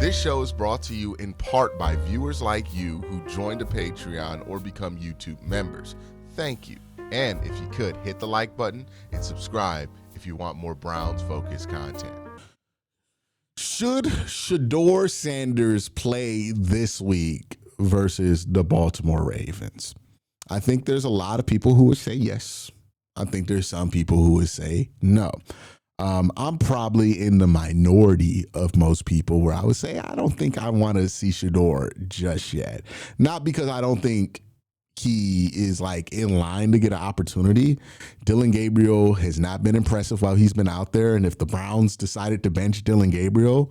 This show is brought to you in part by viewers like you who joined a Patreon or become YouTube members. Thank you. And if you could, hit the like button and subscribe if you want more Browns-focused content. Should Shedeur Sanders play this week versus the Baltimore Ravens? I think there's a lot of people who would say yes. I think there's some people who would say no. I'm probably in the minority of most people where I would say I don't think I want to see Shedeur just yet. Not because I don't think he is like in line to get an opportunity. Dillon Gabriel has not been impressive while he's been out there. And if the Browns decided to bench Dillon Gabriel,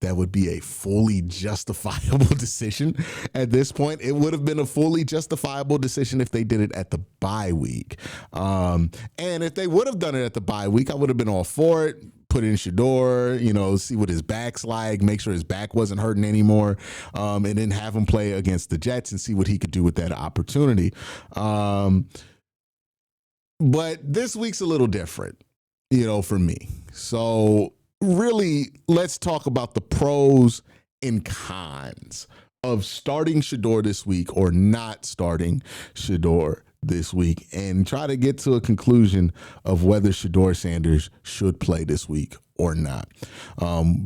that would be a fully justifiable decision. At this point, it would have been a fully justifiable decision if they did it at the bye week. And if they would have done it at the bye week, I would have been all for it. Put in Shedeur, see what his back's like, make sure his back wasn't hurting anymore, and then have him play against the Jets and see what he could do with that opportunity. But this week's a little different, for me. So really, let's talk about the pros and cons of starting Shedeur this week or not starting Shedeur this week and try to get to a conclusion of whether Shedeur Sanders should play this week or not.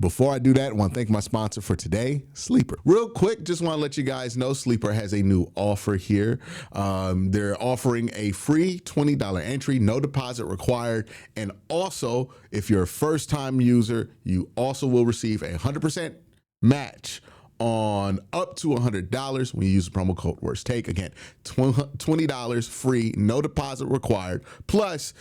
Before I do that, I want to thank my sponsor for today, Sleeper. Real quick, just want to let you guys know Sleeper has a new offer here. They're offering a free $20 entry, no deposit required. And also, if you're a first-time user, you also will receive a 100% match on up to $100 when you use the promo code WORSTTAKE. Again, $20 free, no deposit required. Plus,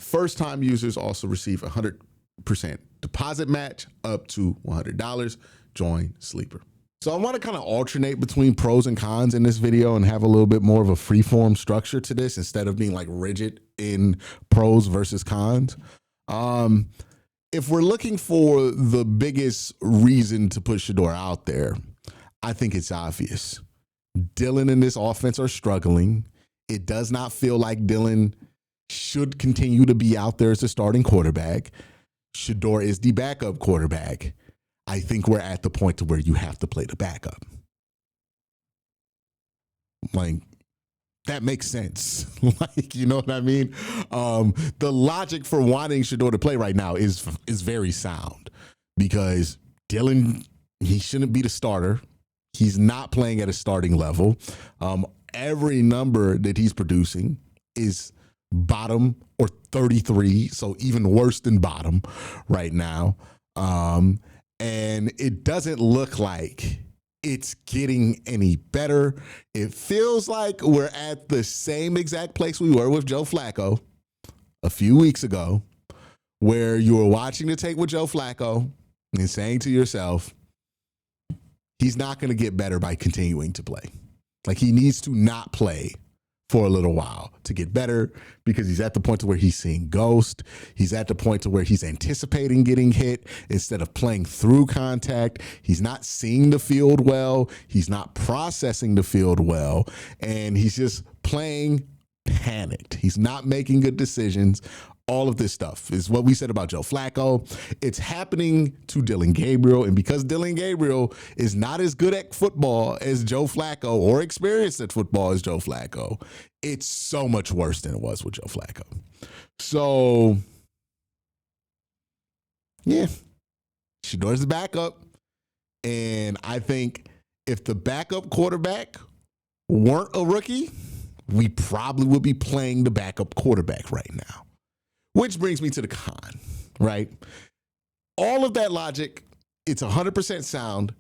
first-time users also receive a 100% deposit match up to $100. Join Sleeper. So I want to kind of alternate between pros and cons in this video and have a little bit more of a free-form structure to this instead of being like rigid in pros versus cons. If we're looking for the biggest reason to put Shedeur out there, I think it's obvious. Dillon and this offense are struggling. It does not feel like Dillon should continue to be out there as a starting quarterback. Shedeur is the backup quarterback. I think we're at the point to where you have to play the backup. That makes sense. You know what I mean? The logic for wanting Shedeur to play right now is very sound because Dillon, he shouldn't be the starter. He's not playing at a starting level. Every number that he's producing is bottom or 33, so even worse than bottom right now. And it doesn't look like it's getting any better. It feels like we're at the same exact place we were with Joe Flacco a few weeks ago, where you were watching the tape with Joe Flacco and saying to yourself, he's not going to get better by continuing to play. Like, he needs to not play for a little while to get better because he's at the point to where he's seeing ghost. He's at the point to where he's anticipating getting hit instead of playing through contact. He's not seeing the field well. He's not processing the field well. And he's just playing panicked. He's not making good decisions. All of this stuff is what we said about Joe Flacco. It's happening to Dillon Gabriel. And because Dillon Gabriel is not as good at football as Joe Flacco or experienced at football as Joe Flacco, it's so much worse than it was with Joe Flacco. So, yeah, Shedeur's the backup. And I think if the backup quarterback weren't a rookie, we probably would be playing the backup quarterback right now. Which brings me to the con, right? All of that logic, it's 100% sound.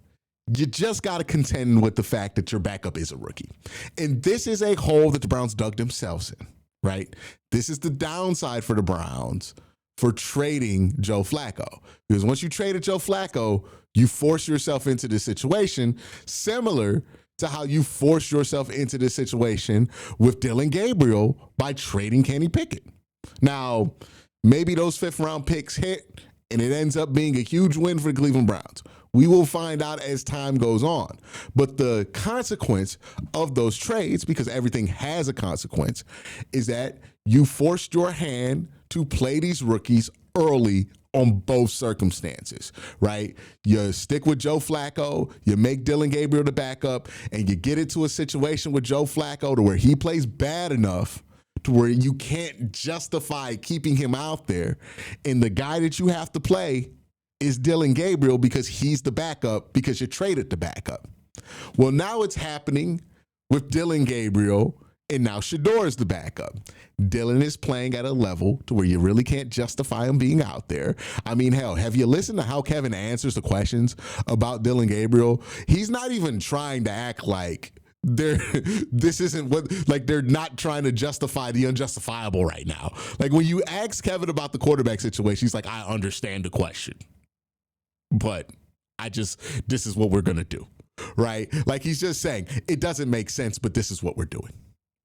You just got to contend with the fact that your backup is a rookie. And this is a hole that the Browns dug themselves in, right? This is the downside for the Browns for trading Joe Flacco. Because once you traded Joe Flacco, you force yourself into this situation similar to how you forced yourself into this situation with Dillon Gabriel by trading Kenny Pickett. Now, maybe those fifth-round picks hit, and it ends up being a huge win for the Cleveland Browns. We will find out as time goes on. But the consequence of those trades, because everything has a consequence, is that you forced your hand to play these rookies early on both circumstances, right? You stick with Joe Flacco, you make Dylan Gabriel the backup, and you get into a situation with Joe Flacco to where he plays bad enough to where you can't justify keeping him out there. And the guy that you have to play is Dylan Gabriel because he's the backup because you traded the backup. Well, now it's happening with Dylan Gabriel, and now Shedeur is the backup. Dylan is playing at a level to where you really can't justify him being out there. I mean, hell, have you listened to how Kevin answers the questions about Dylan Gabriel? He's not even trying to act like this isn't what, like they're not trying to justify the unjustifiable right now. Like when you ask Kevin about the quarterback situation, he's like, I understand the question, but this is what we're going to do. Right? Like he's just saying it doesn't make sense, but this is what we're doing.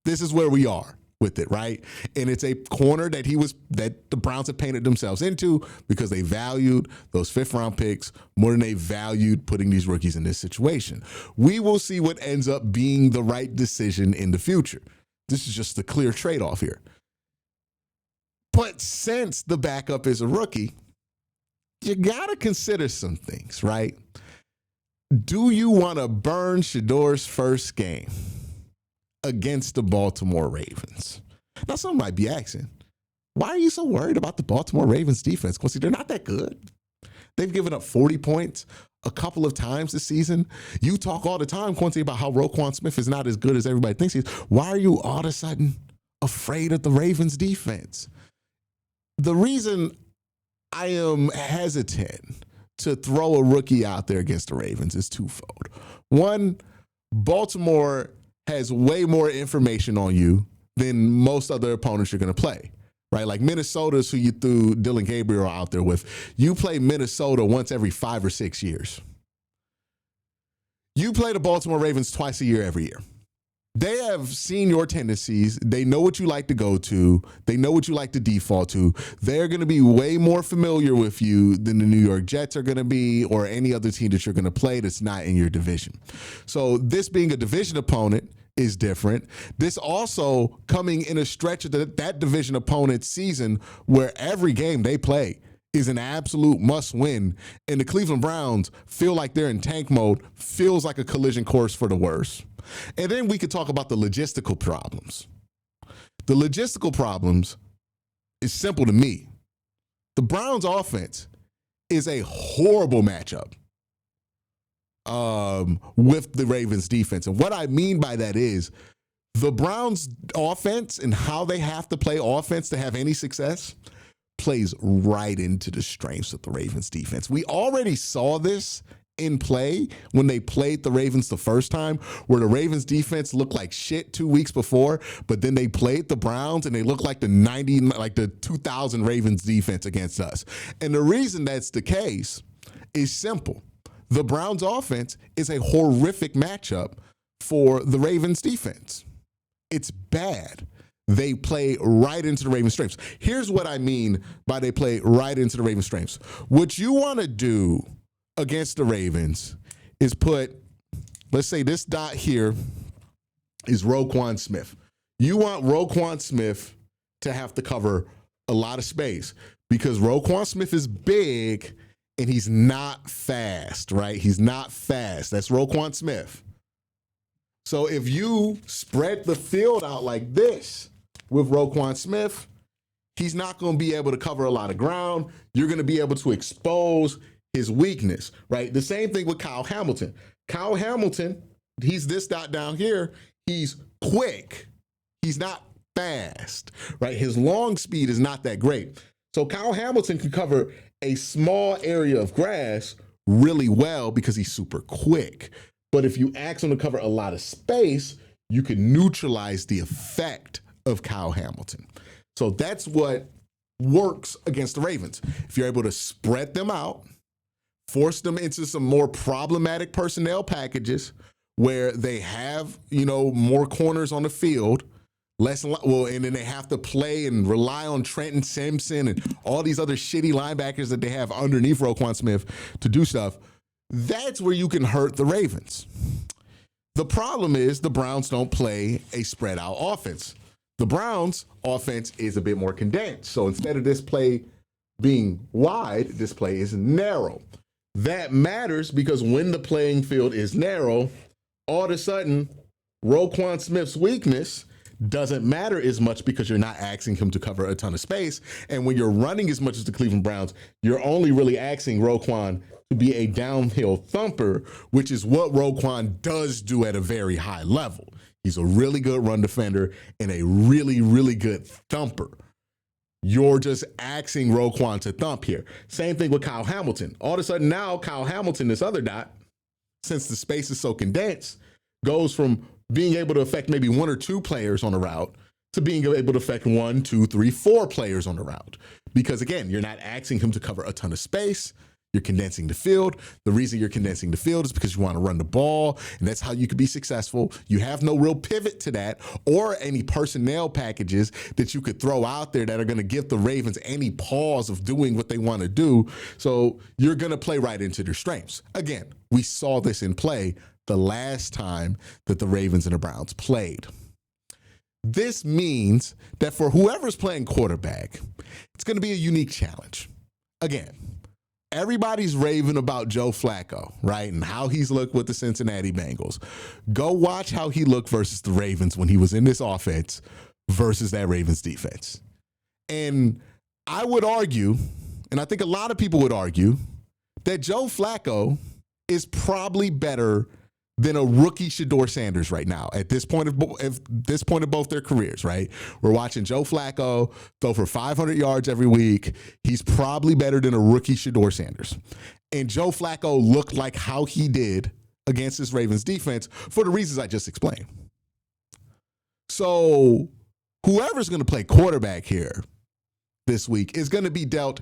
This is where we are with it, right? And it's a corner that the Browns have painted themselves into because they valued those 5th round picks more than they valued putting these rookies in this situation. We will see what ends up being the right decision in the future. This is just a clear trade-off here. But since the backup is a rookie, you got to consider some things, right? Do you want to burn Shedeur's first game against the Baltimore Ravens? Now, some might be asking, why are you so worried about the Baltimore Ravens defense? Quincy, they're not that good. They've given up 40 points a couple of times this season. You talk all the time, Quincy, about how Roquan Smith is not as good as everybody thinks he is. Why are you all of a sudden afraid of the Ravens defense? The reason I am hesitant to throw a rookie out there against the Ravens is twofold. One, Baltimore has way more information on you than most other opponents you're going to play, right? Like Minnesota's who you threw Dylan Gabriel out there with. You play Minnesota once every 5 or 6 years. You play the Baltimore Ravens twice a year every year. They have seen your tendencies. They know what you like to go to. They know what you like to default to. They're going to be way more familiar with you than the New York Jets are going to be or any other team that you're going to play that's not in your division. So this being a division opponent is different. This also coming in a stretch of that division opponent's season where every game they play is an absolute must win. And the Cleveland Browns feel like they're in tank mode, feels like a collision course for the worst. And then we could talk about the logistical problems. The logistical problems is simple to me. The Browns offense is a horrible matchup with the Ravens defense. And what I mean by that is the Browns offense and how they have to play offense to have any success plays right into the strengths of the Ravens defense. We already saw this in play when they played the Ravens the first time, where the Ravens defense looked like shit 2 weeks before, but then they played the Browns and they looked like the 2000 Ravens defense against us. And the reason that's the case is simple. The Browns offense is a horrific matchup for the Ravens defense. It's bad. They play right into the Ravens' strengths. Here's what I mean by they play right into the Ravens' strengths. What you want to do against the Ravens is put, let's say this dot here is Roquan Smith. You want Roquan Smith to have to cover a lot of space because Roquan Smith is big and he's not fast, right? He's not fast. That's Roquan Smith. So if you spread the field out like this with Roquan Smith, he's not going to be able to cover a lot of ground. You're going to be able to expose his weakness, right? The same thing with Kyle Hamilton. Kyle Hamilton, he's this dot down here. He's quick. He's not fast, right? His long speed is not that great. So Kyle Hamilton can cover a small area of grass really well because he's super quick. But if you ask him to cover a lot of space, you can neutralize the effect of Kyle Hamilton. So that's what works against the Ravens. If you're able to spread them out, force them into some more problematic personnel packages where they have, more corners on the field, and then they have to play and rely on Trenton Simpson and all these other shitty linebackers that they have underneath Roquan Smith to do stuff. That's where you can hurt the Ravens. The problem is the Browns don't play a spread out offense. The Browns offense is a bit more condensed. So instead of this play being wide, this play is narrow. That matters because when the playing field is narrow, all of a sudden, Roquan Smith's weakness doesn't matter as much because you're not asking him to cover a ton of space. And when you're running as much as the Cleveland Browns, you're only really asking Roquan to be a downhill thumper, which is what Roquan does do at a very high level. He's a really good run defender and a really, really good thumper. You're just asking Roquan to thump here. Same thing with Kyle Hamilton. All of a sudden now, Kyle Hamilton, this other dot, since the space is so condensed, goes from being able to affect maybe one or two players on a route to being able to affect 1, 2, 3, 4 players on the route. Because again, you're not asking him to cover a ton of space. You're condensing the field. The reason you're condensing the field is because you want to run the ball, and that's how you can be successful. You have no real pivot to that or any personnel packages that you could throw out there that are going to give the Ravens any pause of doing what they want to do. So you're going to play right into their strengths. Again, we saw this in play the last time that the Ravens and the Browns played. This means that for whoever's playing quarterback, it's going to be a unique challenge. Again, everybody's raving about Joe Flacco, right? And how he's looked with the Cincinnati Bengals. Go watch how he looked versus the Ravens when he was in this offense versus that Ravens defense. And I would argue, and I think a lot of people would argue, that Joe Flacco is probably better than a rookie Shedeur Sanders right now at this point of both their careers, right? We're watching Joe Flacco throw for 500 yards every week. He's probably better than a rookie Shedeur Sanders. And Joe Flacco looked like how he did against this Ravens defense for the reasons I just explained. So whoever's going to play quarterback here this week is going to be dealt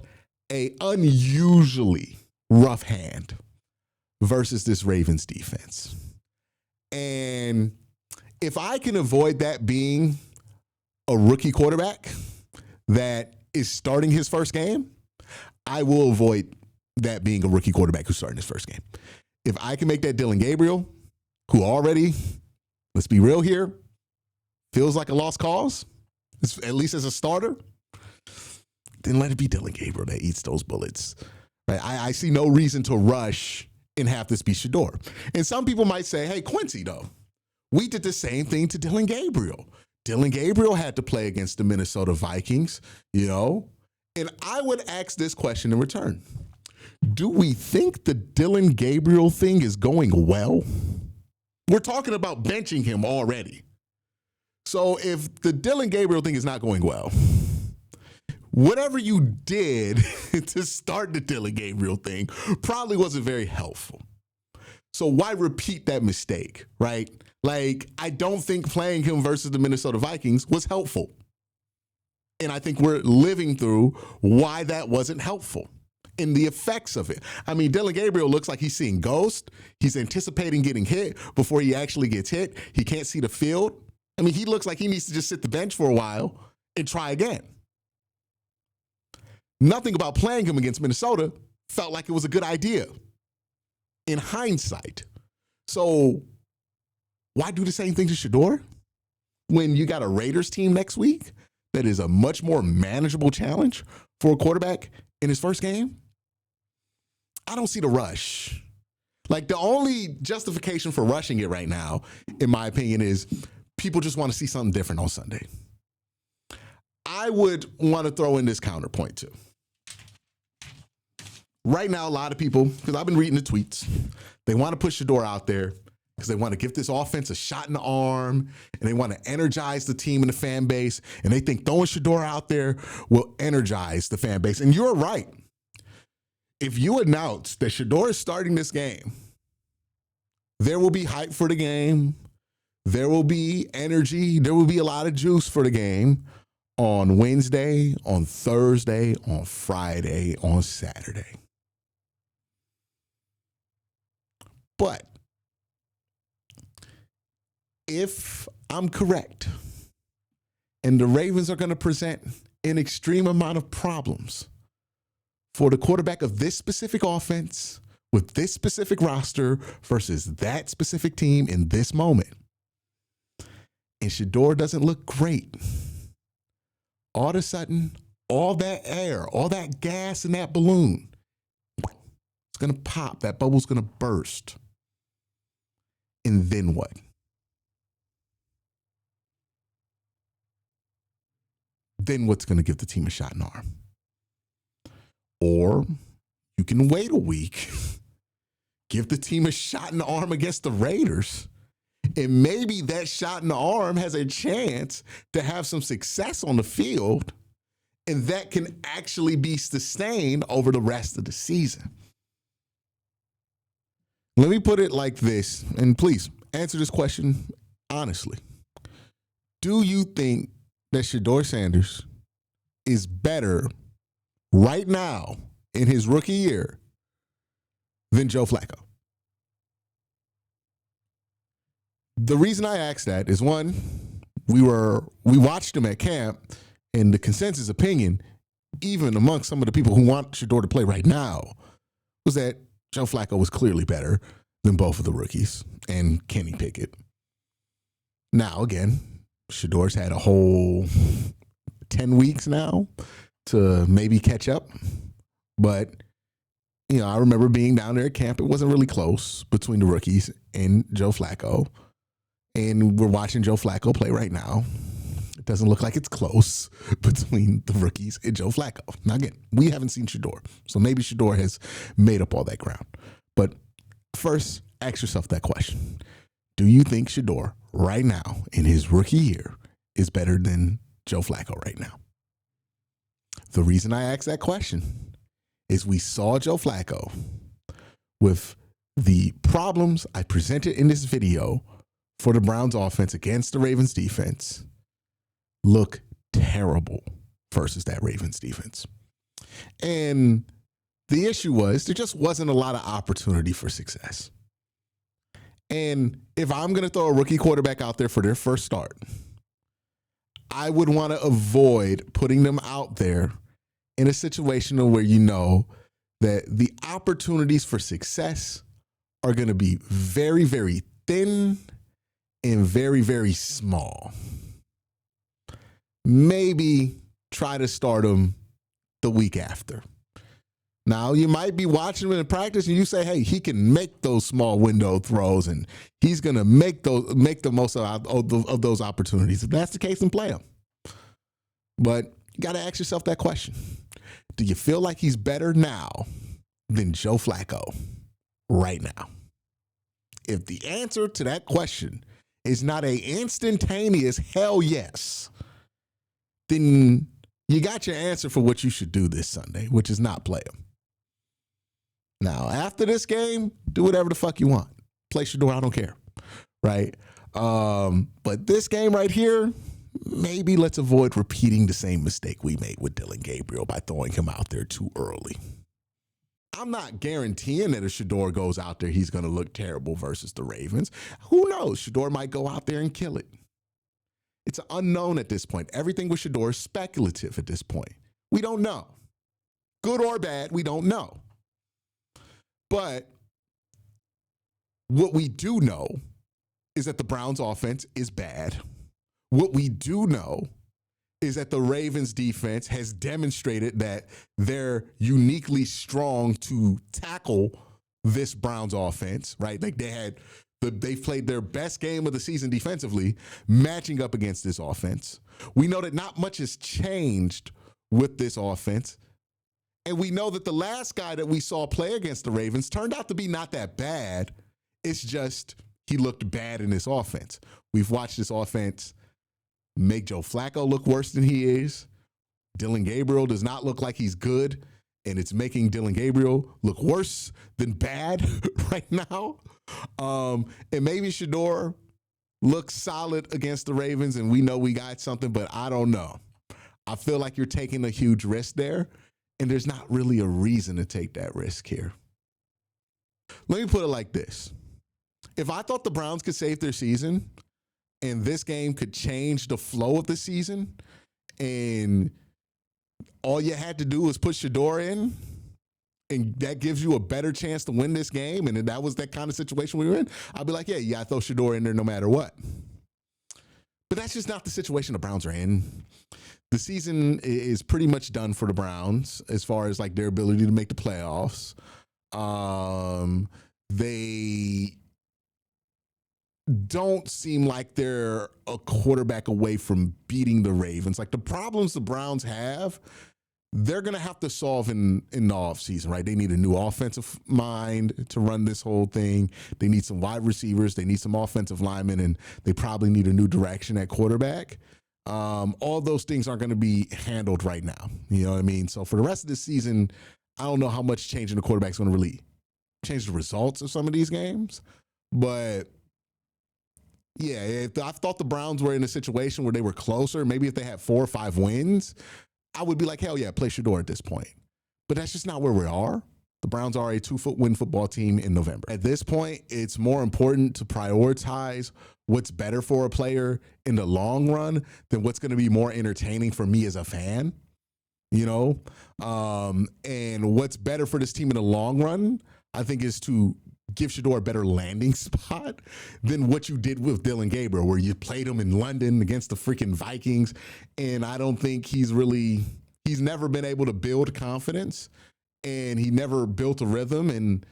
a unusually rough hand versus this Ravens defense. And if I can avoid that being a rookie quarterback that is starting his first game, I will avoid that being a rookie quarterback who's starting his first game. If I can make that Dylan Gabriel, who already, let's be real here, feels like a lost cause, at least as a starter, then let it be Dylan Gabriel that eats those bullets. Right? I see no reason to rush and have this be Shedeur. And some people might say, hey, Quincy, though, we did the same thing to Dylan Gabriel. Dylan Gabriel had to play against the Minnesota Vikings, And I would ask this question in return. Do we think the Dylan Gabriel thing is going well? We're talking about benching him already. So if the Dylan Gabriel thing is not going well, whatever you did to start the Dylan Gabriel thing probably wasn't very helpful. So why repeat that mistake, right? Like, I don't think playing him versus the Minnesota Vikings was helpful. And I think we're living through why that wasn't helpful and the effects of it. I mean, Dylan Gabriel looks like he's seeing ghosts. He's anticipating getting hit before he actually gets hit. He can't see the field. I mean, he looks like he needs to just sit the bench for a while and try again. Nothing about playing him against Minnesota felt like it was a good idea in hindsight. So why do the same thing to Shedeur when you got a Raiders team next week that is a much more manageable challenge for a quarterback in his first game? I don't see the rush. Like, the only justification for rushing it right now, in my opinion, is people just want to see something different on Sunday. I would want to throw in this counterpoint too. Right now, a lot of people, because I've been reading the tweets, they want to push Shedeur out there because they want to give this offense a shot in the arm, and they want to energize the team and the fan base, and they think throwing Shedeur out there will energize the fan base. And you're right. If you announce that Shedeur is starting this game, there will be hype for the game. There will be energy. There will be a lot of juice for the game on Wednesday, on Thursday, on Friday, on Saturday. But if I'm correct and the Ravens are going to present an extreme amount of problems for the quarterback of this specific offense with this specific roster versus that specific team in this moment, and Shedeur doesn't look great, all of a sudden, all that air, all that gas in that balloon, it's going to pop. That bubble's going to burst. And then what? Then what's going to give the team a shot in the arm? Or you can wait a week, give the team a shot in the arm against the Raiders, and maybe that shot in the arm has a chance to have some success on the field, and that can actually be sustained over the rest of the season. Let me put it like this, and please answer this question honestly. Do you think that Shedeur Sanders is better right now in his rookie year than Joe Flacco? The reason I asked that is, one, we watched him at camp, and the consensus opinion, even amongst some of the people who want Shedeur to play right now, was that Joe Flacco was clearly better than both of the rookies and Kenny Pickett. Now, again, Shedeur's had a whole 10 weeks now to maybe catch up. But, you know, I remember being down there at camp. It wasn't really close between the rookies and Joe Flacco. And we're watching Joe Flacco play right now. It doesn't look like it's close between the rookies and Joe Flacco. Now, again, we haven't seen Shedeur, so maybe Shedeur has made up all that ground. But first, ask yourself that question. Do you think Shedeur right now in his rookie year is better than Joe Flacco right now? The reason I ask that question is we saw Joe Flacco with the problems I presented in this video for the Browns offense against the Ravens defense look terrible versus that Ravens defense. And the issue was there just wasn't a lot of opportunity for success. And if I'm going to throw a rookie quarterback out there for their first start, I would want to avoid putting them out there in a situation where you know that the opportunities for success are going to be very, very thin and very, very small. Maybe try to start them the week after. Now, you might be watching him in practice and you say, hey, he can make those small window throws and he's going to make the most of those opportunities. If that's the case, then play him. But you got to ask yourself that question. Do you feel like he's better now than Joe Flacco right now? If the answer to that question is not an instantaneous hell yes, then you got your answer for what you should do this Sunday, which is not play him. Now, after this game, do whatever the fuck you want. Play Shedeur, I don't care, right? But this game right here, maybe let's avoid repeating the same mistake we made with Dillon Gabriel by throwing him out there too early. I'm not guaranteeing that if Shedeur goes out there, he's going to look terrible versus the Ravens. Who knows? Shedeur might go out there and kill it. It's unknown at this point. Everything with Shedeur is speculative at this point. We don't know. Good or bad, we don't know. But what we do know is that the Browns offense is bad. What we do know is that the Ravens defense has demonstrated that they're uniquely strong to tackle this Browns offense, right? Like they played their best game of the season defensively, matching up against this offense. We know that not much has changed with this offense. And we know that the last guy that we saw play against the Ravens turned out to be not that bad. It's just he looked bad in this offense. We've watched this offense make Joe Flacco look worse than he is. Dillon Gabriel does not look like he's good, and it's making Dillon Gabriel look worse than bad right now. And maybe Shedeur looks solid against the Ravens, and we know we got something, but I don't know. I feel like you're taking a huge risk there, and there's not really a reason to take that risk here. Let me put it like this. If I thought the Browns could save their season and this game could change the flow of the season and all you had to do was put Shedeur in and that gives you a better chance to win this game, and that was that kind of situation we were in, I'd be like, yeah, I throw Shedeur in there no matter what. But that's just not the situation the Browns are in. the season is pretty much done for the Browns as far as like their ability to make the playoffs. They don't seem like they're a quarterback away from beating the Ravens. Like the problems the Browns have, they're going to have to solve in the offseason, right? They need a new offensive mind to run this whole thing. They need some wide receivers. They need some offensive linemen, and they probably need a new direction at quarterback. All those things aren't going to be handled right now. You know what I mean? So for the rest of the season, I don't know how much changing the quarterback is going to really change the results of some of these games. But yeah, I thought the Browns were in a situation where they were closer, maybe if they had 4 or 5 wins, I would be like, hell yeah, play Shedeur at this point. But that's just not where we are. The Browns are a 2-win football team in November. At this point, it's more important to prioritize what's better for a player in the long run than what's going to be more entertaining for me as a fan, you know? And what's better for this team in the long run, I think, is to give Shedeur a better landing spot than what you did with Dylan Gabriel, where you played him in London against the freaking Vikings. And I don't think he's never been able to build confidence, and he never built a rhythm. And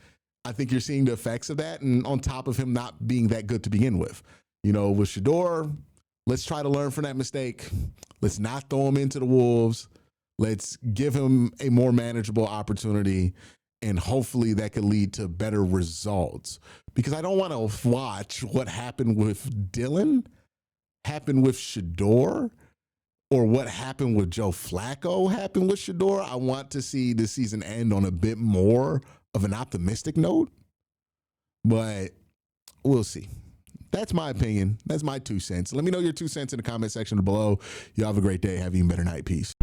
I think you're seeing the effects of that. And on top of him not being that good to begin with, you know, with Shedeur, let's try to learn from that mistake. Let's not throw him into the wolves. Let's give him a more manageable opportunity. And hopefully that could lead to better results, because I don't want to watch what happened with Dylan happen with Shedeur, or what happened with Joe Flacco happen with Shedeur. I want to see the season end on a bit more of an optimistic note, but we'll see. That's my opinion. That's my 2 cents. Let me know your 2 cents in the comment section below. You have a great day. Have an even better night. Peace.